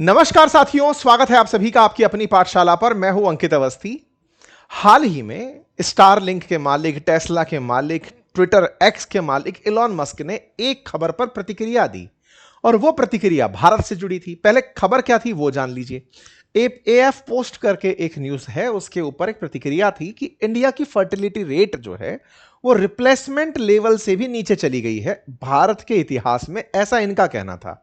नमस्कार साथियों, स्वागत है आप सभी का आपकी अपनी पाठशाला पर। मैं हूं अंकित अवस्थी। हाल ही में स्टारलिंक के मालिक, टेस्ला के मालिक, ट्विटर एक्स के मालिक इलॉन मस्क ने एक खबर पर प्रतिक्रिया दी और वो प्रतिक्रिया भारत से जुड़ी थी। पहले खबर क्या थी वो जान लीजिए। एएफ पोस्ट करके एक न्यूज है, उसके ऊपर एक प्रतिक्रिया थी कि इंडिया की फर्टिलिटी रेट जो है वो रिप्लेसमेंट लेवल से भी नीचे चली गई है भारत के इतिहास में, ऐसा इनका कहना था।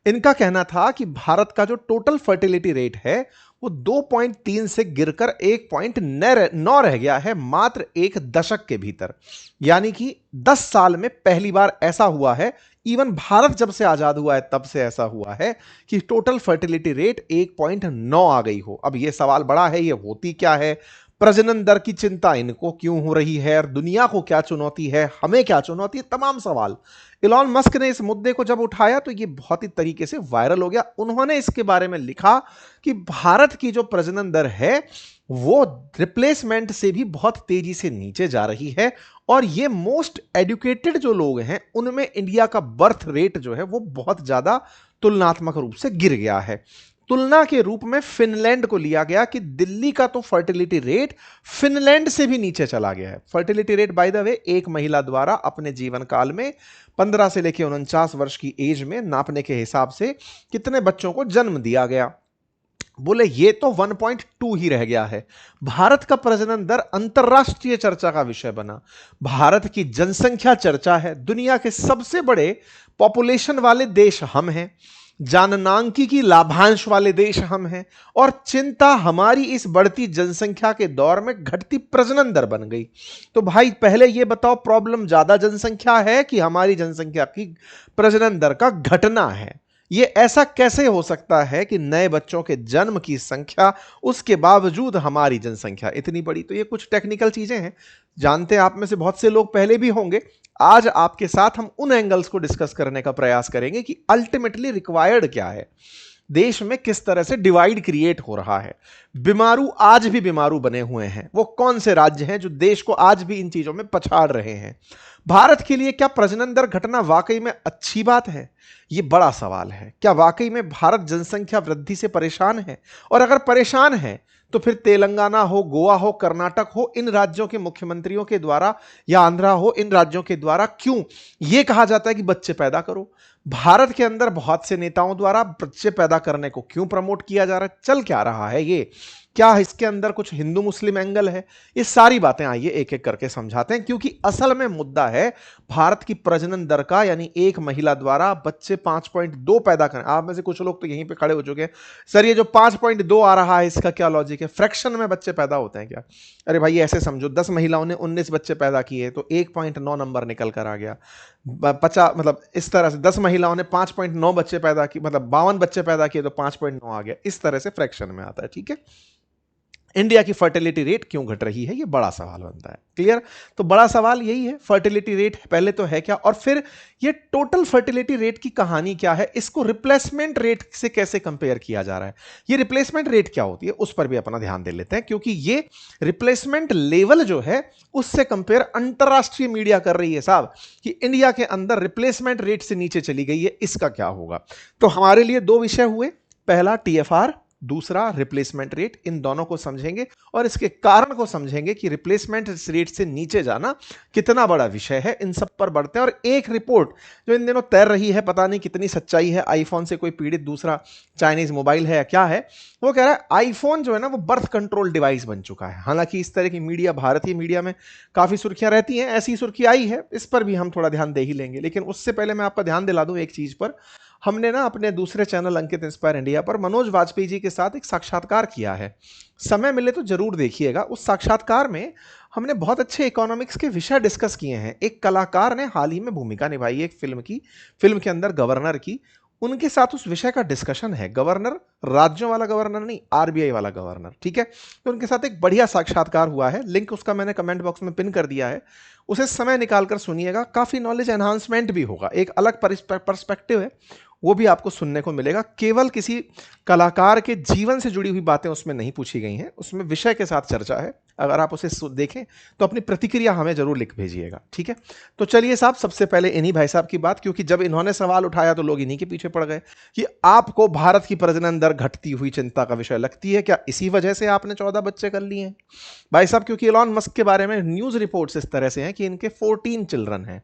इनका कहना था कि भारत का जो टोटल फर्टिलिटी रेट है वो 2.3 से गिरकर 1.9 रह गया है मात्र एक दशक के भीतर। यानी कि 10 साल में पहली बार ऐसा हुआ है, इवन भारत जब से आजाद हुआ है तब से ऐसा हुआ है कि टोटल फर्टिलिटी रेट 1.9 आ गई हो। अब यह सवाल बड़ा है, ये होती क्या है, प्रजनन दर की चिंता इनको क्यों हो रही है, और दुनिया को क्या चुनौती है, हमें क्या चुनौती है, तमाम सवाल। इलॉन मस्क ने इस मुद्दे को जब उठाया तो ये बहुत ही तरीके से वायरल हो गया। उन्होंने इसके बारे में लिखा कि भारत की जो प्रजनन दर है वो रिप्लेसमेंट से भी बहुत तेजी से नीचे जा रही है, और ये मोस्ट एजुकेटेड जो लोग हैं उनमें इंडिया का बर्थ रेट जो है वो बहुत ज्यादा तुलनात्मक रूप से गिर गया है। तुलना के रूप में फिनलैंड को लिया गया कि दिल्ली का तो फर्टिलिटी रेट फिनलैंड से भी नीचे चला गया है। Fertility rate by the way एक महिला द्वारा अपने जीवन काल में 15 से लेकर 49 वर्ष की एज में नापने के हिसाब से कितने बच्चों को जन्म दिया गया। बोले ये तो 1.2 ही रह गया है। भारत का प्रजनन दर अंतरराष्ट्रीय चर्चा का विषय बना। भारत की जनसंख्या चर्चा है, दुनिया के सबसे बड़े पॉपुलेशन वाले देश हम हैं, जननांकिकी लाभांश वाले देश हम हैं, और चिंता हमारी इस बढ़ती जनसंख्या के दौर में घटती प्रजनन दर बन गई। तो भाई पहले यह बताओ, प्रॉब्लम ज्यादा जनसंख्या है कि हमारी जनसंख्या की प्रजनन दर का घटना है? ये ऐसा कैसे हो सकता है कि नए बच्चों के जन्म की संख्या, उसके बावजूद हमारी जनसंख्या इतनी बड़ी? तो ये कुछ टेक्निकल चीजें हैं, जानते हैं आप में से बहुत से लोग पहले भी होंगे। आज आपके साथ हम उन एंगल्स को डिस्कस करने का प्रयास करेंगे कि अल्टीमेटली रिक्वायर्ड क्या है, देश में किस तरह से डिवाइड क्रिएट हो रहा है, बीमारू आज भी बीमारू बने हुए हैं, वो कौन से राज्य हैं जो देश को आज भी इन चीजों में पछाड़ रहे हैं। भारत के लिए क्या प्रजनन दर घटना वाकई में अच्छी बात है? यह बड़ा सवाल है। क्या वाकई में भारत जनसंख्या वृद्धि से परेशान है? और अगर परेशान है तो फिर तेलंगाना हो, गोवा हो, कर्नाटक हो, इन राज्यों के मुख्यमंत्रियों के द्वारा, या आंध्रा हो, इन राज्यों के द्वारा क्यों यह कहा जाता है कि बच्चे पैदा करो? भारत के अंदर बहुत से नेताओं द्वारा बच्चे पैदा करने को क्यों प्रमोट किया जा रहा है? चल क्या रहा है ये? क्या इसके अंदर कुछ हिंदू मुस्लिम एंगल है? ये सारी बातें आइए एक एक करके समझाते हैं, क्योंकि असल में मुद्दा है भारत की प्रजनन दर का, यानी एक महिला द्वारा बच्चे 5.2 पैदा करें। आप में से कुछ लोग तो यहीं पे खड़े हो चुके हैं, सर ये जो 5.2 आ रहा है इसका क्या लॉजिक है? फ्रैक्शन में बच्चे पैदा होते हैं क्या? अरे भाई ऐसे समझो, 10 महिलाओं ने 19 बच्चे पैदा किए तो 1.9 नंबर निकल कर आ गया। 50 मतलब इस तरह से 10 महिलाओं ने 5.9 बच्चे पैदा किए, मतलब 52 बच्चे पैदा किए तो 5.9 आ गया। इस तरह से फ्रैक्शन में आता है। ठीक है, इंडिया की फर्टिलिटी रेट क्यों घट रही है, ये बड़ा सवाल बनता है। क्लियर? तो बड़ा सवाल यही है, फर्टिलिटी रेट पहले तो है क्या, और फिर ये टोटल फर्टिलिटी रेट की कहानी क्या है, इसको रिप्लेसमेंट रेट से कैसे कंपेयर किया जा रहा है। ये रिप्लेसमेंट रेट क्या होती है उस पर भी अपना ध्यान दे लेते हैं, क्योंकि ये रिप्लेसमेंट लेवल जो है उससे कंपेयर अंतरराष्ट्रीय मीडिया कर रही है साहब, कि इंडिया के अंदर रिप्लेसमेंट रेट से नीचे चली गई है, इसका क्या होगा। तो हमारे लिए दो विषय हुए, पहला टीएफआर, दूसरा रिप्लेसमेंट रेट। इन दोनों को समझेंगे और इसके कारण को समझेंगे कि रिप्लेसमेंट रेट से नीचे जाना कितना बड़ा विषय है। इन सब पर बढ़ते हैं। और एक रिपोर्ट जो इन दिनों तैर रही है, पता नहीं कितनी सच्चाई है, आईफोन से कोई पीड़ित दूसरा चाइनीज मोबाइल है या क्या है, वो कह रहा है आईफोन जो है ना वो बर्थ कंट्रोल डिवाइस बन चुका है। हालांकि इस तरह की मीडिया, भारतीय मीडिया में काफी सुर्खियां रहती हैं, ऐसी सुर्खी आई है, इस पर भी हम थोड़ा ध्यान दे ही लेंगे। लेकिन उससे पहले मैं आपका ध्यान दिला दूं एक चीज पर। हमने ना अपने दूसरे चैनल अंकित इंस्पायर इंडिया पर मनोज वाजपेयी जी के साथ एक साक्षात्कार किया है, समय मिले तो जरूर देखिएगा। उस साक्षात्कार में हमने बहुत अच्छे इकोनॉमिक्स के विषय डिस्कस किए हैं। एक कलाकार ने हाल ही में भूमिका निभाई है एक फिल्म के अंदर गवर्नर की, उनके साथ उस विषय का डिस्कशन है। गवर्नर राज्यों वाला गवर्नर नहीं, आरबीआई वाला गवर्नर। ठीक है, तो उनके साथ एक बढ़िया साक्षात्कार हुआ है, लिंक उसका मैंने कमेंट बॉक्स में पिन कर दिया है, उसे समय निकालकर सुनिएगा, काफी नॉलेज एनहांसमेंट भी होगा, एक अलग पर्सपेक्टिव है वो भी आपको सुनने को मिलेगा। केवल किसी कलाकार के जीवन से जुड़ी हुई बातें उसमें नहीं पूछी गई हैं, उसमें विषय के साथ चर्चा है। अगर आप उसे देखें तो अपनी प्रतिक्रिया हमें जरूर लिख भेजिएगा, ठीक है। तो चलिए साहब, सबसे पहले इन्हीं भाई साहब की बात, क्योंकि जब इन्होंने सवाल उठाया तो लोग इन्हीं के पीछे पड़ गए कि आपको भारत की प्रजनन दर घटती हुई चिंता का विषय लगती है क्या, इसी वजह से आपने 14 बच्चे कर लिए हैं। भाई साहब, क्योंकि इलॉन मस्क के बारे में न्यूज रिपोर्ट्स इस तरह से हैं कि इनके 14 चिल्ड्रन हैं,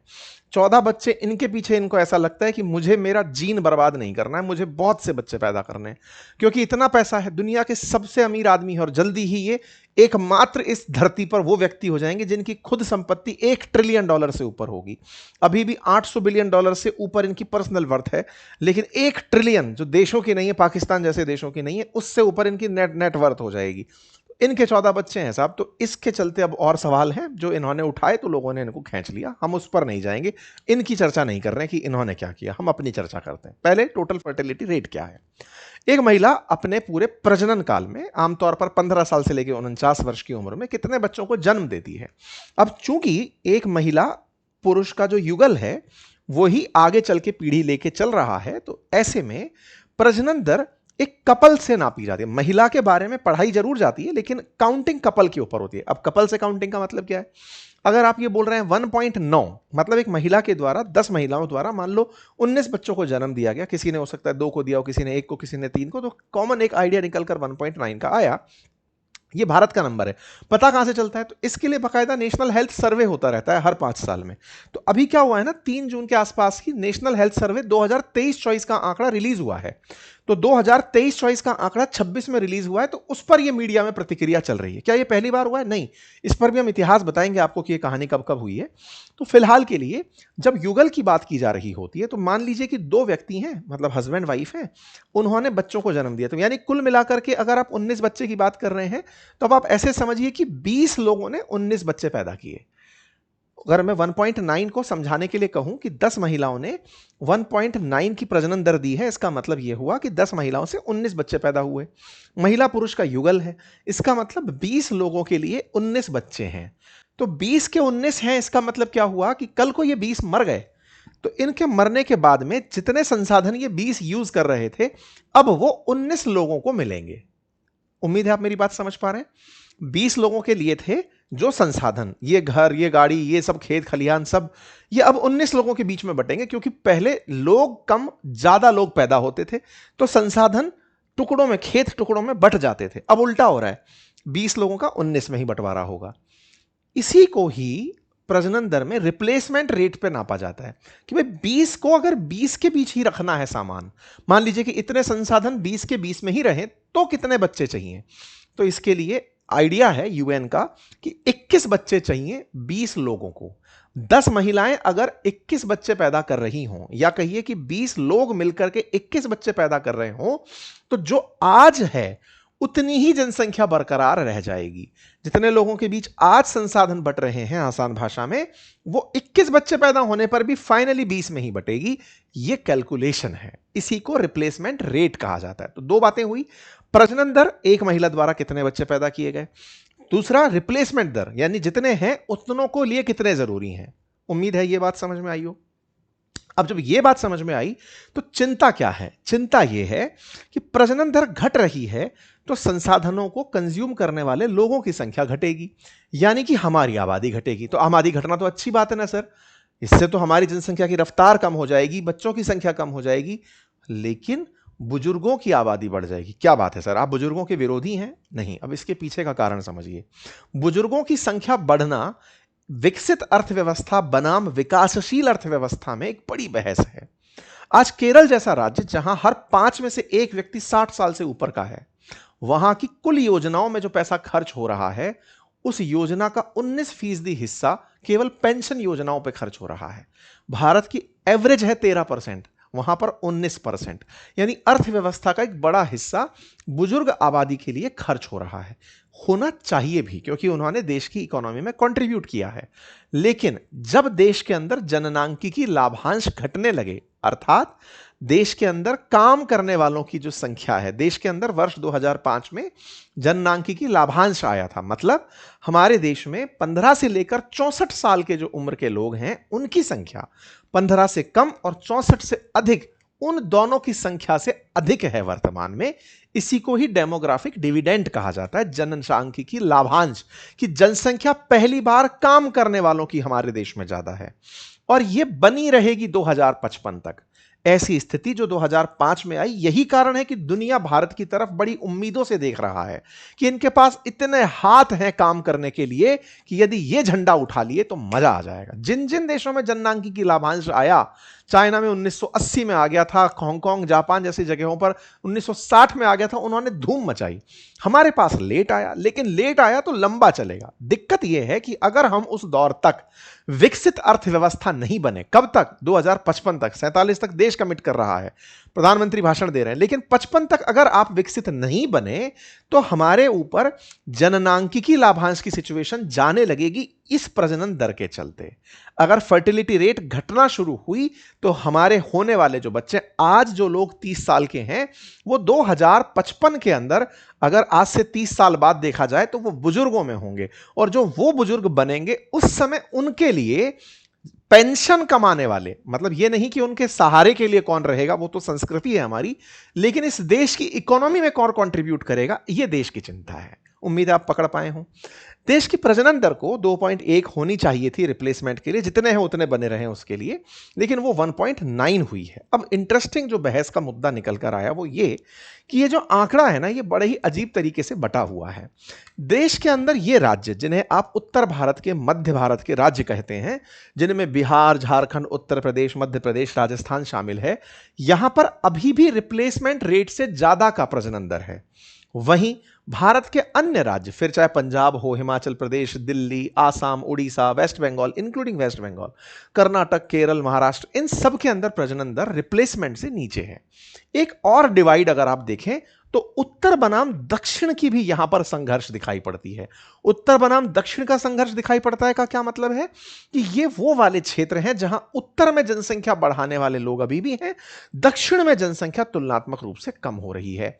14 बच्चे इनके पीछे इनको ऐसा लगता है कि मुझे मेरा जीन बर्बाद नहीं करना है, मुझे बहुत से बच्चे पैदा करने हैं, क्योंकि इतना पैसा है, दुनिया के सबसे अमीर आदमी है और जल्दी ही ये एकमात्र इस धरती पर वो व्यक्ति हो जाएंगे जिनकी खुद संपत्ति $1 ट्रिलियन से ऊपर होगी। अभी भी $800 बिलियन से ऊपर इनकी पर्सनल वर्थ है, लेकिन 1 ट्रिलियन जो देशों की नहीं है, पाकिस्तान जैसे देशों की नहीं है, उससे ऊपर इनकी नेट वर्थ हो जाएगी। इनके 14 बच्चे हैं साहब, तो इसके चलते अब और सवाल हैं जो इन्होंने उठाए तो लोगों ने इनको खींच लिया, हम उस पर नहीं जाएंगे, इनकी चर्चा नहीं कर रहे हैं कि इन्होंने क्या किया, हम अपनी चर्चा करते हैं। पहले टोटल फर्टिलिटी रेट क्या है। एक महिला अपने पूरे प्रजनन काल में आमतौर पर 15 साल से लेकर 49 वर्ष की उम्र में कितने बच्चों को जन्म देती है। अब चूंकि एक महिला पुरुष का जो युगल है वो ही आगे चल के पीढ़ी लेके चल रहा है, तो ऐसे में प्रजनन दर एक कपल से नापी जाती है। महिला के बारे में पढ़ाई जरूर जाती है, लेकिन काउंटिंग कपल के ऊपर होती है। अब कपल से काउंटिंग का मतलब क्या है, अगर आप ये बोल रहे हैं 1.9, मतलब एक महिला के द्वारा 10 महिलाओं द्वारा मान लो 19 बच्चों को जन्म दिया गया, किसी ने हो सकता है 2 को दिया हो, किसी ने 1 को, किसी ने 3 को, तो कॉमन एक आइडिया निकलकर 1.9 का आया। ये भारत का नंबर है। पता कहां से चलता है, तो इसके लिए बकायदा नेशनल हेल्थ सर्वे होता रहता है हर 5 साल में। तो अभी क्या हुआ है ना, 3 जून के आसपास की नेशनल हेल्थ सर्वे 2023-24 का आंकड़ा रिलीज हुआ है। तो 2023-24 का आंकड़ा 26 में रिलीज हुआ है, तो उस पर यह मीडिया में प्रतिक्रिया चल रही है। क्या यह पहली बार हुआ है? नहीं, इस पर भी हम इतिहास बताएंगे आपको कि यह कहानी कब कब हुई है। तो फिलहाल के लिए जब युगल की बात की जा रही होती है, तो मान लीजिए कि 2 व्यक्ति हैं, मतलब हस्बैंड वाइफ हैं, उन्होंने बच्चों को जन्म दिया, तो यानी कुल मिलाकर के अगर आप 19 बच्चे की बात कर रहे हैं, तो अब आप ऐसे समझिए कि 20 लोगों ने 19 बच्चे पैदा किए। अगर मैं 1.9 को समझाने के लिए कहूं कि 10 महिलाओं ने 1.9 की प्रजनन दर दी है, इसका मतलब यह हुआ कि 10 महिलाओं से 19 बच्चे पैदा हुए। महिला पुरुष का युगल है, इसका मतलब 20 लोगों के लिए 19 बच्चे हैं। तो 20 के 19 हैं, इसका मतलब क्या हुआ कि कल को ये 20 मर गए, तो इनके मरने के बाद में जितने संसाधन ये 20 यूज कर रहे थे, अब वो 19 लोगों को मिलेंगे। उम्मीद है आप मेरी बात समझ पा रहे हैं। 20 लोगों के लिए थे जो संसाधन, ये घर, ये गाड़ी, ये सब खेत खलिहान सब, ये अब 19 लोगों के बीच में बटेंगे, क्योंकि पहले लोग कम ज्यादा लोग पैदा होते थे, तो संसाधन टुकड़ों में, खेत टुकड़ों में बट जाते थे। अब उल्टा हो रहा है, 20 लोगों का 19 में ही बंटवारा होगा। इसी को ही प्रजनन दर में रिप्लेसमेंट रेट पे नापा जाता है कि भाई 20 को अगर 20 के बीच ही रखना है सामान, मान लीजिए कि इतने संसाधन 20 के 20 में ही रहे, तो कितने बच्चे चाहिए। तो इसके लिए आइडिया है यूएन का कि 21 बच्चे चाहिए 20 लोगों को। 10 महिलाएं अगर 21 बच्चे पैदा कर रही हों, या कहिए कि 20 लोग मिलकर के 21 बच्चे पैदा कर रहे हों, तो जो आज है उतनी ही जनसंख्या बरकरार रह जाएगी। जितने लोगों के बीच आज संसाधन बट रहे हैं, आसान भाषा में, वो 21 बच्चे पैदा होने पर भी फाइनली 20 में ही बटेगी। ये कैलकुलेशन है, इसी को रिप्लेसमेंट रेट कहा जाता है। तो 2 बातें हुई, प्रजनन दर, एक महिला द्वारा कितने बच्चे पैदा किए गए, दूसरा रिप्लेसमेंट दर, यानी जितने हैं उतनों को लिए कितने जरूरी हैं। उम्मीद है ये बात समझ में आई हो। अब जब ये बात समझ में आई तो चिंता क्या है, चिंता ये है कि प्रजनन दर घट रही है तो संसाधनों को कंज्यूम करने वाले लोगों की संख्या घटेगी, यानी कि हमारी आबादी घटेगी। तो आबादी घटना तो अच्छी बात है ना सर, इससे तो हमारी जनसंख्या की रफ्तार कम हो जाएगी, बच्चों की संख्या कम हो जाएगी, लेकिन बुजुर्गों की आबादी बढ़ जाएगी। क्या बात है सर, आप बुजुर्गों के विरोधी हैं? नहीं, अब इसके पीछे का कारण समझिए। बुजुर्गों की संख्या बढ़ना विकसित अर्थव्यवस्था बनाम विकासशील अर्थव्यवस्था में एक बड़ी बहस है। आज केरल जैसा राज्य, जहां हर 5 में से 1 व्यक्ति 60 साल से ऊपर का है, वहां की कुल योजनाओं में जो पैसा खर्च हो रहा है, उस योजना का 19% हिस्सा केवल पेंशन योजनाओं पर खर्च हो रहा है। भारत की एवरेज है 13%, वहां पर 19%, यानी अर्थव्यवस्था का एक बड़ा हिस्सा बुजुर्ग आबादी के लिए खर्च हो रहा है। होना चाहिए भी, क्योंकि उन्होंने देश की इकोनॉमी में कंट्रीब्यूट किया है। लेकिन जब देश के अंदर जननांकिकी लाभांश घटने लगे, अर्थात देश के अंदर काम करने वालों की जो संख्या है, देश के अंदर वर्ष 2005 में जननांकिकी लाभांश आया था, मतलब हमारे देश में 15 से लेकर 64 साल के जो उम्र के लोग हैं, उनकी संख्या 15 से कम और 64 से अधिक उन दोनों की संख्या से अधिक है वर्तमान में। इसी को ही डेमोग्राफिक डिविडेंड कहा जाता है, जनसांख्यिकी लाभांश, कि जनसंख्या पहली बार काम करने वालों की हमारे देश में ज्यादा है और यह बनी रहेगी 2055 तक। ऐसी स्थिति जो 2005 में आई, यही कारण है कि दुनिया भारत की तरफ बड़ी उम्मीदों से देख रहा है कि इनके पास इतने हाथ हैं काम करने के लिए कि यदि ये झंडा उठा लिए तो मजा आ जाएगा। जिन जिन देशों में जनसांख्यिकी लाभांश आया, चाइना में 1980 में आ गया था, हांगकांग जापान जैसी जगहों पर 1960 में आ गया था, उन्होंने धूम मचाई। हमारे पास लेट आया, लेकिन लेट आया तो लंबा चलेगा। दिक्कत यह है कि अगर हम उस दौर तक विकसित अर्थव्यवस्था नहीं बने, कब तक? 2055 तक, 47 तक देश कमिट कर रहा है, प्रधानमंत्री भाषण दे रहे हैं, लेकिन 55 तक अगर आप विकसित नहीं बने तो हमारे ऊपर जननांकिकी लाभांश की सिचुएशन जाने लगेगी इस प्रजनन दर के चलते। अगर फर्टिलिटी रेट घटना शुरू हुई तो हमारे होने वाले जो बच्चे, आज जो लोग 30 साल के हैं, वो 2055 के अंदर, अगर आज से 30 साल बाद देखा जाए तो वो बुजुर्गों में होंगे, और जो वो बुजुर्ग बनेंगे उस समय उनके लिए पेंशन कमाने वाले, मतलब ये नहीं कि उनके सहारे के लिए कौन रहेगा, वो तो संस्कृति है हमारी, लेकिन इस देश की इकोनॉमी में कौन कंट्रीब्यूट करेगा, ये देश की चिंता है। उम्मीद है आप पकड़ पाए हों। देश की प्रजनन दर को 2.1 होनी चाहिए थी रिप्लेसमेंट के लिए, जितने हैं उतने बने रहे उसके लिए, लेकिन वो 1.9 हुई है। अब इंटरेस्टिंग जो बहस का मुद्दा निकल कर आया वो ये कि ये जो आंकड़ा है ना, ये बड़े ही अजीब तरीके से बटा हुआ है। देश के अंदर ये राज्य, जिन्हें आप उत्तर भारत के, मध्य भारत के राज्य कहते हैं, जिनमें बिहार, झारखंड, उत्तर प्रदेश, मध्य प्रदेश, राजस्थान शामिल है, यहां पर अभी भी रिप्लेसमेंट रेट से ज्यादा का प्रजनन दर है। वहीं भारत के अन्य राज्य, फिर चाहे पंजाब हो, Himachal Pradesh, Delhi, Assam, Orissa, West Bengal, including West Bengal, Karnataka, Kerala, Maharashtra, इन सब के अंदर प्रजनन दर रिप्लेसमेंट से नीचे है। एक और डिवाइड अगर आप देखें तो उत्तर बनाम दक्षिण की भी यहां पर संघर्ष दिखाई पड़ती है। उत्तर बनाम दक्षिण का संघर्ष दिखाई पड़ता है का क्या मतलब है कि ये वो वाले क्षेत्र हैं जहां उत्तर में जनसंख्या बढ़ाने वाले लोग अभी भी हैं, दक्षिण में जनसंख्या तुलनात्मक रूप से कम हो रही है।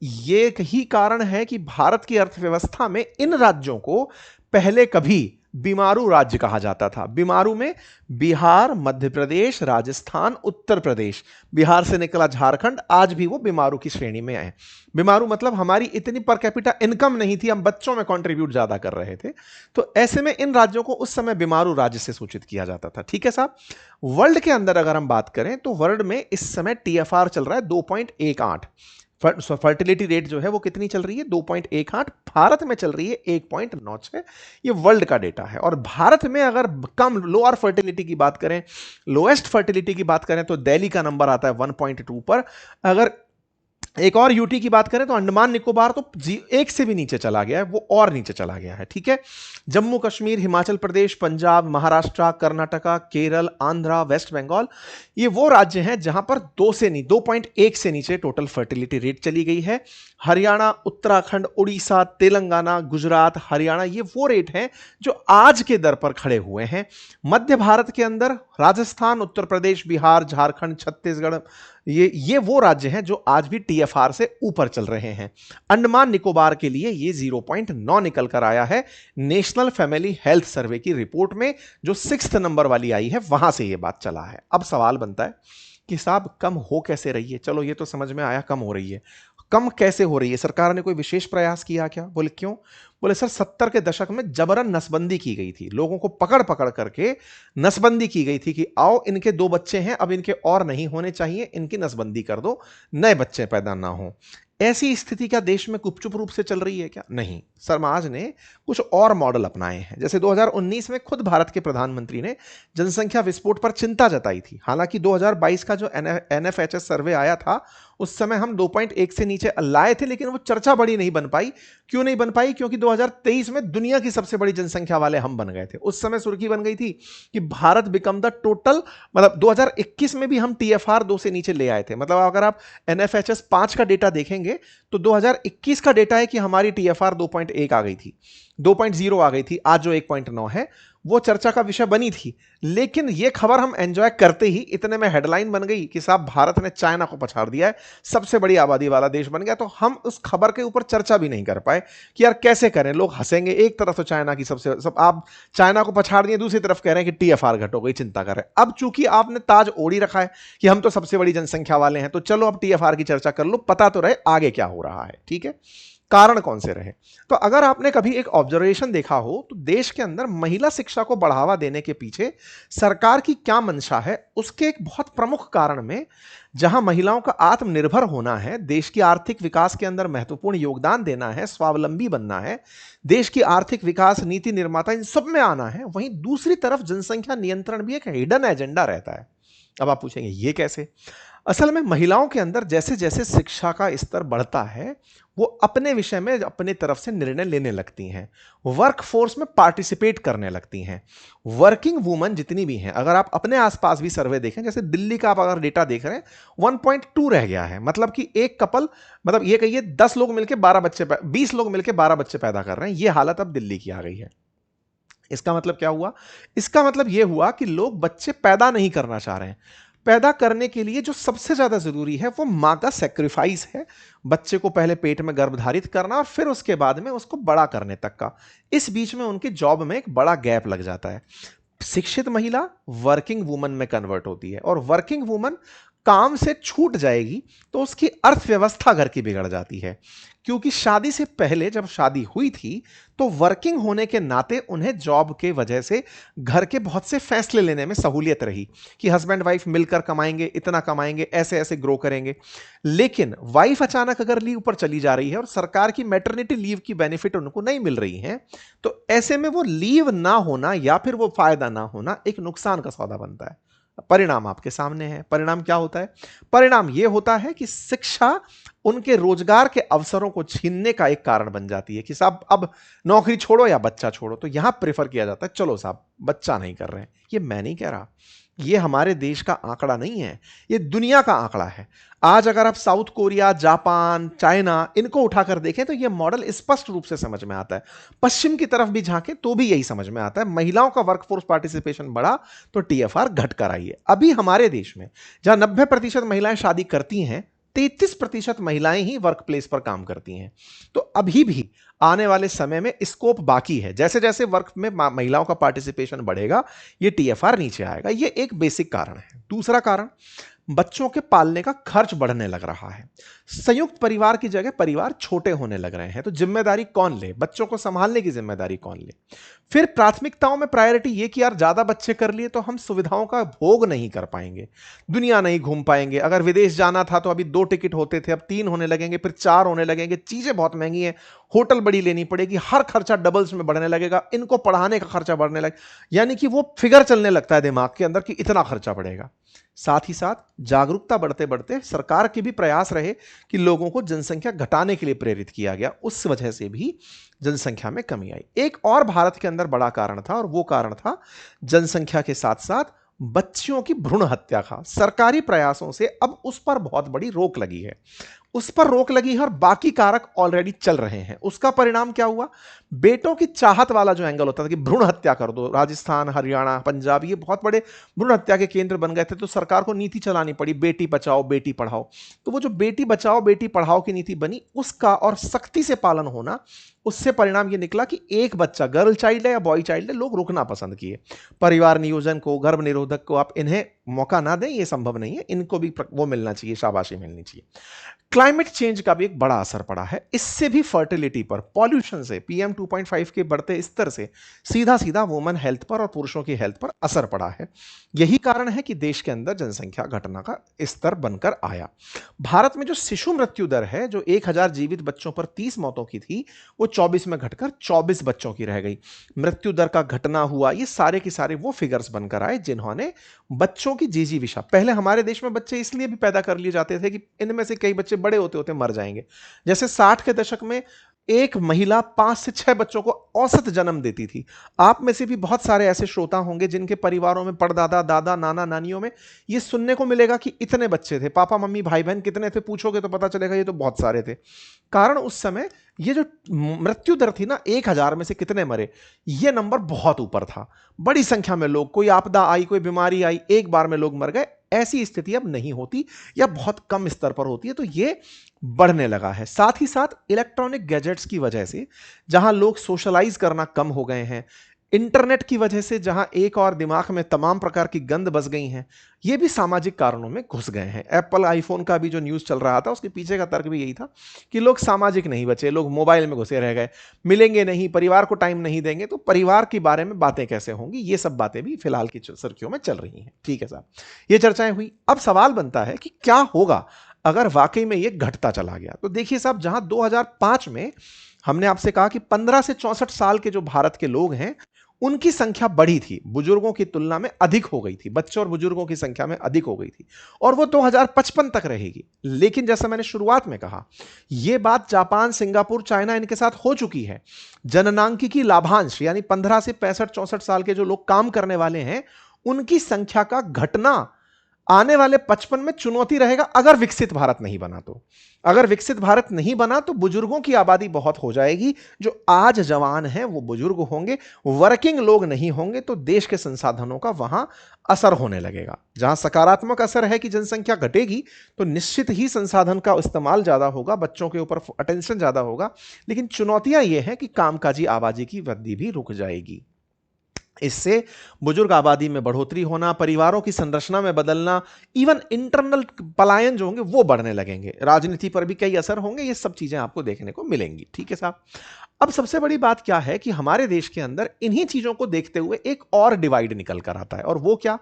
ये ही कारण है कि भारत की अर्थव्यवस्था में इन राज्यों को पहले कभी बीमारू राज्य कहा जाता था। बीमारू में बिहार, मध्य प्रदेश, राजस्थान, उत्तर प्रदेश, बिहार से निकला झारखंड, आज भी वो बीमारू की श्रेणी में आए। बीमारू मतलब हमारी इतनी पर कैपिटा इनकम नहीं थी, हम बच्चों में कंट्रीब्यूट ज्यादा कर रहे थे, तो ऐसे में इन राज्यों को उस समय बीमारू राज्य से सूचित किया जाता था। ठीक है साहब। वर्ल्ड के अंदर अगर हम बात करें तो वर्ल्ड में इस समय TFR चल रहा है 2.18। फर्टिलिटी रेट जो है वो कितनी चल रही है? 2.18। भारत में चल रही है 1.96। ये वर्ल्ड का डेटा है। और भारत में अगर कम, लोअर फर्टिलिटी की बात करें, लोएस्ट फर्टिलिटी की बात करें तो दिल्ली का नंबर आता है 1.2 पर। अगर एक और यूटी की बात करें तो अंडमान निकोबार तो 1 से भी नीचे चला गया है, वो और नीचे चला गया है। ठीक है। जम्मू कश्मीर, हिमाचल प्रदेश, पंजाब, महाराष्ट्र, कर्नाटका, केरल, आंध्रा, वेस्ट बंगाल, ये वो राज्य हैं जहां पर 2.1 से नीचे टोटल फर्टिलिटी रेट चली गई है। हरियाणा, उत्तराखंड, उड़ीसा, तेलंगाना, गुजरात, हरियाणा, ये वो रेट हैं जो आज के दर पर खड़े हुए हैं। मध्य भारत के अंदर राजस्थान, उत्तर प्रदेश, बिहार, झारखंड, छत्तीसगढ़, ये वो राज्य हैं जो आज भी TFR से ऊपर चल रहे हैं। अंडमान निकोबार के लिए ये 0.9 निकल कर आया है नेशनल फैमिली हेल्थ सर्वे की रिपोर्ट में, जो 6th नंबर वाली आई है, वहां से ये बात चला है। अब सवाल बनता है कि साहब कम हो कैसे रही है? चलो ये तो समझ में आया कम हो रही है। कम कैसे हो रही है? सरकार ने कोई विशेष प्रयास किया क्या? बोले क्यों? बोले सर 70 के दशक में जबरन नसबंदी की गई थी, लोगों को पकड़ पकड़ करके नसबंदी की गई थी कि आओ इनके 2 बच्चे हैं, अब इनके और नहीं होने चाहिए, इनकी नसबंदी कर दो, नए बच्चे पैदा ना हो। ऐसी स्थिति क्या देश में गुपचुप रूप से चल रही है क्या? नहीं, समाज ने कुछ और मॉडल अपनाए हैं। जैसे 2019 में खुद भारत के प्रधानमंत्री ने जनसंख्या विस्फोट पर चिंता जताई थी। हालांकि 2022 का जो NFHS सर्वे आया था उस समय हम 2.1 से नीचे लाए थे, लेकिन वो चर्चा बड़ी नहीं बन पाई। क्यों नहीं बन पाई? क्योंकि 2023 में दुनिया की सबसे बड़ी जनसंख्या वाले हम बन गए थे। उस समय सुर्खी बन गई थी कि भारत बिकम द टोटल, मतलब 2021 में भी हम TFR 2 से नीचे ले आए थे। मतलब अगर आप NFHS 5 का डेटा देखेंगे तो 2021 का डेटा है कि हमारी TFR 2.1 आ गई थी। 2.0 आ गई थी, आज जो 1.9 है वो चर्चा का विषय बनी थी। लेकिन ये खबर हम एंजॉय करते ही इतने में हेडलाइन बन गई कि साहब भारत ने चाइना को पछाड़ दिया है, सबसे बड़ी आबादी वाला देश बन गया। तो हम उस खबर के ऊपर चर्चा भी नहीं कर पाए कि यार कैसे करें, लोग हंसेंगे। एक तरफ तो चाइना की आप चाइना को पछाड़ दिए, दूसरी तरफ कह रहे हैं कि टीएफआर घट हो गई, चिंता कर रहे हैं। अब चूंकि आपने ताज ओढ़ी रखा है कि हम तो सबसे बड़ी जनसंख्या वाले हैं, तो चलो अब टीएफआर की चर्चा कर लो, पता तो रहे आगे क्या हो रहा है। ठीक है, कारण कौन से रहे। तो अगर आपने कभी एक ऑब्जर्वेशन देखा हो तो देश के अंदर महिला शिक्षा को बढ़ावा देने के पीछे सरकार की क्या मंशा है, उसके एक बहुत प्रमुख कारण में जहां महिलाओं का आत्मनिर्भर होना है, देश की आर्थिक विकास के अंदर महत्वपूर्ण योगदान देना है, स्वावलंबी बनना है, देश की आर्थिक विकास नीति निर्माता इन सब में आना है, वहीं दूसरी तरफ जनसंख्या नियंत्रण भी एक हिडन एजेंडा रहता है। अब आप पूछेंगे ये कैसे। असल में महिलाओं के अंदर जैसे जैसे शिक्षा का स्तर बढ़ता है, वो अपने विषय में अपने तरफ से निर्णय लेने लगती हैं, वर्क फोर्स में पार्टिसिपेट करने लगती हैं। वर्किंग वुमन जितनी भी हैं, अगर आप अपने आसपास भी सर्वे देखें, जैसे दिल्ली का आप अगर डेटा देख रहे हैं 1.2 रह गया है, मतलब कि एक कपल, मतलब ये कहिए 10 लोग मिलकर 12 बच्चे, 20 लोग मिलकर 12 बच्चे पैदा कर रहे हैं। ये हालत अब दिल्ली की आ गई है। इसका मतलब क्या हुआ? इसका मतलब यह हुआ कि लोग बच्चे पैदा नहीं करना चाह रहे हैं। पैदा करने के लिए जो सबसे ज्यादा जरूरी है वो मां का सेक्रीफाइस है, बच्चे को पहले पेट में गर्भधारित करना और फिर उसके बाद में उसको बड़ा करने तक का। इस बीच में उनकी जॉब में एक बड़ा गैप लग जाता है। शिक्षित महिला वर्किंग वुमन में कन्वर्ट होती है, और वर्किंग वुमन काम से छूट जाएगी तो उसकी अर्थव्यवस्था घर की बिगड़ जाती है। क्योंकि शादी से पहले जब शादी हुई थी तो वर्किंग होने के नाते उन्हें जॉब के वजह से घर के बहुत से फैसले लेने में सहूलियत रही कि हस्बैंड वाइफ मिलकर कमाएंगे, इतना कमाएंगे, ऐसे ऐसे ग्रो करेंगे। लेकिन वाइफ अचानक अगर लीव पर चली जा रही है और सरकार की मैटरनिटी लीव की बेनिफिट उनको नहीं मिल रही है, तो ऐसे में वो लीव ना होना या फिर वो फायदा ना होना एक नुकसान का सौदा बनता है। परिणाम आपके सामने है। परिणाम क्या होता है? परिणाम यह होता है कि शिक्षा उनके रोजगार के अवसरों को छीनने का एक कारण बन जाती है कि साहब अब नौकरी छोड़ो या बच्चा छोड़ो। तो यहां प्रेफर किया जाता है चलो साहब बच्चा नहीं कर रहे हैं। ये मैं नहीं कह रहा, ये हमारे देश का आंकड़ा नहीं है, ये दुनिया का आंकड़ा है। आज अगर आप साउथ कोरिया, जापान, चाइना इनको उठाकर देखें तो यह मॉडल स्पष्ट रूप से समझ में आता है। पश्चिम की तरफ भी झांकें तो भी यही समझ में आता है। महिलाओं का वर्कफोर्स पार्टिसिपेशन बढ़ा तो टीएफआर घट कर आई है। अभी हमारे देश में जहां 90% महिलाएं शादी करती हैं, 33% महिलाएं ही वर्क प्लेस पर काम करती हैं। तो अभी भी आने वाले समय में स्कोप बाकी है। जैसे जैसे वर्क में महिलाओं का पार्टिसिपेशन बढ़ेगा, ये टीएफआर नीचे आएगा। ये एक बेसिक कारण है। दूसरा कारण, बच्चों के पालने का खर्च बढ़ने लग रहा है। संयुक्त परिवार की जगह परिवार छोटे होने लग रहे हैं, तो जिम्मेदारी कौन ले? बच्चों को संभालने की जिम्मेदारी कौन ले? फिर प्राथमिकताओं में प्रायोरिटी ये कि यार ज्यादा बच्चे कर लिए तो हम सुविधाओं का भोग नहीं कर पाएंगे, दुनिया नहीं घूम पाएंगे। अगर विदेश जाना था तो अभी 2 टिकट होते थे, अब 3 होने लगेंगे, फिर 4 होने लगेंगे। चीजें बहुत महंगी हैं, होटल बड़ी लेनी पड़ेगी, हर खर्चा डबल्स में बढ़ने लगेगा, इनको पढ़ाने का खर्चा बढ़ने लगेगा। यानी कि वो फिगर चलने लगता है दिमाग के अंदर कि इतना खर्चा बढ़ेगा। साथ ही साथ जागरूकता बढ़ते बढ़ते सरकार के भी प्रयास रहे कि लोगों को जनसंख्या घटाने के लिए प्रेरित किया गया, उस वजह से भी जनसंख्या में कमी आई। एक और भारत के अंदर बड़ा कारण था, और वो कारण था जनसंख्या के साथ साथ बच्चियों की भ्रूण हत्या का। सरकारी प्रयासों से अब उस पर बहुत बड़ी रोक लगी है, उस पर रोक लगी है, और बाकी कारक ऑलरेडी चल रहे हैं। उसका परिणाम क्या हुआ? बेटों की चाहत वाला जो एंगल होता था कि भ्रूण हत्या कर दो, राजस्थान, हरियाणा, पंजाब ये बहुत बड़े भ्रूण हत्या के केंद्र बन गए थे, तो सरकार को नीति चलानी पड़ी, बेटी बचाओ बेटी पढ़ाओ। तो वो जो बेटी बचाओ बेटी पढ़ाओ की नीति बनी, उसका और सख्ती से पालन होना, उससे परिणाम ये निकला कि एक बच्चा, गर्ल चाइल्ड है या बॉय चाइल्ड है, लोग रुकना पसंद किए। परिवार नियोजन को, गर्भ निरोधक को आप इन्हें मौका ना दें, ये संभव नहीं है। इनको भी वो मिलना चाहिए, शाबाशी मिलनी चाहिए। क्लाइमेट चेंज का भी एक बड़ा असर पड़ा है। इससे भी फर्टिलिटी पर, पॉल्यूशन से, पीएम 2.5 के बढ़ते स्तर से सीधा सीधा वुमन हेल्थ पर और पुरुषों की हेल्थ पर असर पड़ा है। यही कारण है कि देश के अंदर जनसंख्या घटना का स्तर बनकर आया। भारत में जो शिशु मृत्यु दर है, जो 1000 जीवित बच्चों पर 30 मौतों की थी, वो 24 में घटकर 24 बच्चों की रह गई। मृत्यु दर का घटना हुआ, ये सारे के सारे वो फिगर्स बनकर आए जिन्होंने बच्चों की जीजीविषा। पहले हमारे देश में बच्चे इसलिए भी पैदा कर लिए जाते थे कि इनमें से कई बच्चे बड़े होते होते मर जाएंगे। जैसे 60 के दशक में एक महिला 5 से 6 बच्चों को औसत जन्म देती थी। आप में से भी बहुत सारे ऐसे श्रोता होंगे जिनके परिवारों में, परदादा, दादा, नाना, नानियों में ये सुनने को मिलेगा कि इतने बच्चे थे। पापा मम्मी भाई बहन कितने थे पूछोगे तो पता चलेगा ये तो बहुत सारे थे। कारण उस समय ये जो मृत्यु दर थी ना, 1,000 में से कितने मरे, ये नंबर बहुत ऊपर था। बड़ी संख्या में लोग, कोई आपदा आई, कोई बीमारी आई, एक बार में लोग मर गए, ऐसी स्थिति अब नहीं होती या बहुत कम स्तर पर होती है। तो ये बढ़ने लगा है। साथ ही साथ इलेक्ट्रॉनिक गैजेट्स की वजह से जहां लोग सोशलाइज करना कम हो गए हैं, इंटरनेट की वजह से जहां एक और दिमाग में तमाम प्रकार की गंद बस गई हैं, ये भी सामाजिक कारणों में घुस गए हैं। एप्पल आईफोन का भी जो न्यूज़ चल रहा था, उसके पीछे का तर्क भी यही था कि लोग सामाजिक नहीं बचे, लोग मोबाइल में घुसे रह गए, मिलेंगे नहीं, परिवार को टाइम नहीं देंगे, तो परिवार के बारे में बातें कैसे होंगी, ये सब बातें भी फिलहाल की सुर्खियों में चल रही हैं। ठीक है साहब, ये चर्चाएं हुई। अब सवाल बनता है कि क्या होगा अगर वाकई में ये घटता चला गया। तो देखिए साहब, जहां 2005 में हमने आपसे कहा कि 15 से 64 साल के जो भारत के लोग हैं, उनकी संख्या बढ़ी थी, बुजुर्गों की तुलना में अधिक हो गई थी, बच्चों और बुजुर्गों की संख्या में अधिक हो गई थी, और वो 2055 तक रहेगी। लेकिन जैसा मैंने शुरुआत में कहा, यह बात जापान, सिंगापुर, चाइना, इनके साथ हो चुकी है। जननांकिकी लाभांश यानी 15 से 65-64 साल के जो लोग काम करने वाले हैं, उनकी संख्या का घटना आने वाले 55 में चुनौती रहेगा, अगर विकसित भारत नहीं बना तो। अगर विकसित भारत नहीं बना तो बुजुर्गों की आबादी बहुत हो जाएगी, जो आज जवान हैं वो बुजुर्ग होंगे, वर्किंग लोग नहीं होंगे, तो देश के संसाधनों का वहां असर होने लगेगा। जहां सकारात्मक असर है कि जनसंख्या घटेगी, तो निश्चित ही संसाधन का इस्तेमाल ज्यादा होगा, बच्चों के ऊपर अटेंशन ज्यादा होगा। लेकिन चुनौतियां ये हैं कि कामकाजी आबादी की वृद्धि भी रुक जाएगी। इससे बुजुर्ग आबादी में बढ़ोतरी होना, परिवारों की संरचना में बदलना, इवन इंटरनल पलायन जो होंगे वो बढ़ने लगेंगे, राजनीति पर भी कई असर होंगे। ये सब चीजें आपको देखने को मिलेंगी। ठीक है साहब, अब सबसे बड़ी बात क्या है कि हमारे देश के अंदर इन्हीं चीजों को देखते हुए एक और डिवाइड निकल कर आता है, और वो क्या,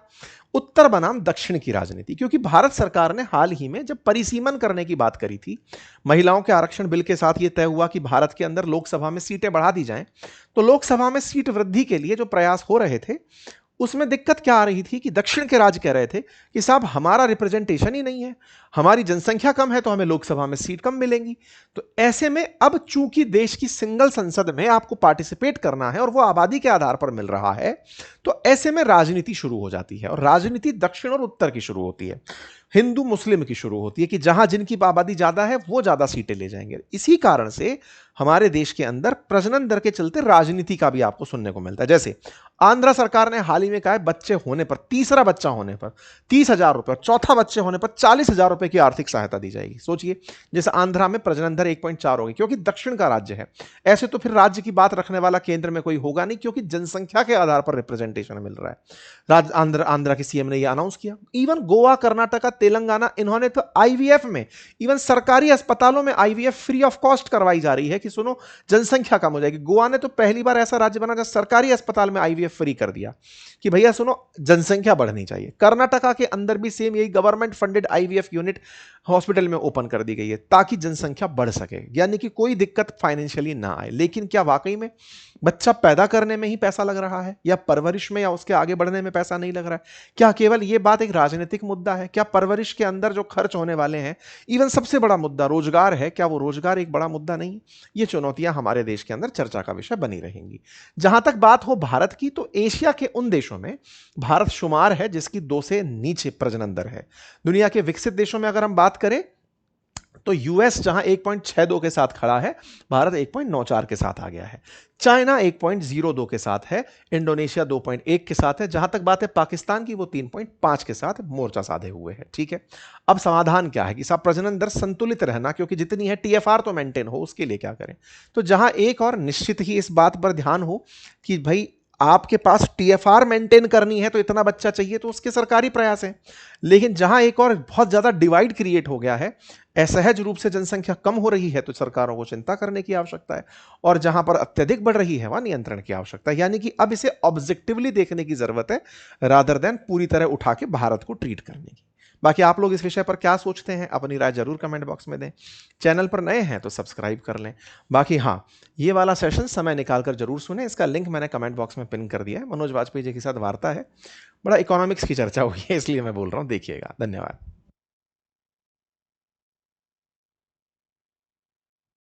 उत्तर बनाम दक्षिण की राजनीति। क्योंकि भारत सरकार ने हाल ही में जब परिसीमन करने की बात करी थी, महिलाओं के आरक्षण बिल के साथ यह तय हुआ कि भारत के अंदर लोकसभा में सीटें बढ़ा दी जाएं, तो लोकसभा में सीट वृद्धि के लिए जो प्रयास हो रहे थे, उसमें दिक्कत क्या आ रही थी कि दक्षिण के राज्य कह रहे थे कि साहब हमारा रिप्रेजेंटेशन ही नहीं है, हमारी जनसंख्या कम है, तो हमें लोकसभा में सीट कम मिलेंगी। तो ऐसे में अब चूंकि देश की सिंगल संसद में आपको पार्टिसिपेट करना है और वो आबादी के आधार पर मिल रहा है, तो ऐसे में राजनीति शुरू हो जाती है, और राजनीति दक्षिण और उत्तर की शुरू होती है, हिंदू मुस्लिम की शुरू होती है कि जहां जिनकी आबादी ज्यादा है वो ज्यादा सीटें ले जाएंगे। इसी कारण से हमारे देश के अंदर प्रजनन दर के चलते राजनीति का भी आपको सुनने को मिलता है। जैसे आंध्र सरकार ने हाल ही में कहा है, बच्चे होने पर, तीसरा बच्चा होने पर 30,000 रुपए, चौथा बच्चे होने पर 40,000 रुपए की आर्थिक सहायता दी जाएगी। सोचिए, जैसे आंध्रा में प्रजनन दर 1.4 होगी, क्योंकि दक्षिण का राज्य है। ऐसे तो फिर राज्य की बात रखने वाला केंद्र में कोई होगा नहीं, क्योंकि जनसंख्या के आधार पर रिप्रेजेंटेशन मिल रहा है। आंध्रा के सीएम ने यह अनाउंस किया। इवन गोवा, कर्नाटका, तेलंगाना, इन्होंने तो आईवीएफ में, इवन सरकारी अस्पतालों में आईवीएफ फ्री ऑफ कॉस्ट करवाई जा रही है कि सुनो जनसंख्या कम हो जाएगी। गोवा ने तो पहली बार ऐसा राज्य बना जहां सरकारी अस्पताल में आईवीएफ फ्री कर दिया कि भैया सुनो जनसंख्या बढ़नी चाहिए। कर्नाटका के अंदर भी सेम यही government funded IVF unit hospital में ओपन कर दी गई है ताकि जनसंख्या बढ़ सके, यानी कि कोई दिक्कत फाइनेंशियली ना आए। लेकिन क्या वाकई में बच्चा पैदा करने में ही पैसा लग रहा है, या परवरिश में, या उसके आगे बढ़ने में पैसा नहीं लग रहा है? क्या केवल यह बात एक राजनीतिक मुद्दा है? क्या परवरिश के अंदर जो खर्च होने वाले हैं, इवन सबसे बड़ा मुद्दा रोजगार है, क्या वो रोजगार एक बड़ा मुद्दा नहीं? ये चुनौतियां हमारे देश के अंदर चर्चा का विषय बनी रहेंगी। जहां तक बात हो भारत की, तो एशिया के उन देशों में भारत शुमार है जिसकी 2 से नीचे प्रजनन दर है। दुनिया के विकसित देशों में अगर हम बात करें, तो यूएस जहां 1.62 के साथ खड़ा है, भारत 1.94 के साथ आ गया है। चाइना 1.02 के साथ है, इंडोनेशिया 2.1 के साथ है। जहां तक बात है पाकिस्तान की, वो 3.5 के साथ मोर्चा साधे हुए है। ठीक है, अब समाधान क्या है कि साहब प्रजनन दर संतुलित रहना, क्योंकि जितनी है टीएफआर तो मेंटेन हो, उसके लिए क्या करें? तो जहां एक और निश्चित ही इस बात पर ध्यान हो कि भाई आपके पास टीएफआर मेंटेन करनी है, तो इतना बच्चा चाहिए, तो उसके सरकारी प्रयास हैं। लेकिन जहां एक और बहुत ज्यादा डिवाइड क्रिएट हो गया है, असहज रूप से जनसंख्या कम हो रही है, तो सरकारों को चिंता करने की आवश्यकता है, और जहां पर अत्यधिक बढ़ रही है वहां नियंत्रण की आवश्यकता है। यानी कि अब इसे ऑब्जेक्टिवली देखने की जरूरत है, रादर देन पूरी तरह उठा के भारत को ट्रीट करने की। बाकी आप लोग इस विषय पर क्या सोचते हैं, अपनी राय जरूर कमेंट बॉक्स में दें। चैनल पर नए हैं तो सब्सक्राइब कर लें। बाकी हाँ, ये वाला सेशन समय निकालकर जरूर सुने, इसका लिंक मैंने कमेंट बॉक्स में पिन कर दिया है। मनोज वाजपेयी जी के साथ वार्ता है, बड़ा इकोनॉमिक्स की चर्चा हुई है, इसलिए मैं बोल रहा हूँ, देखिएगा। धन्यवाद।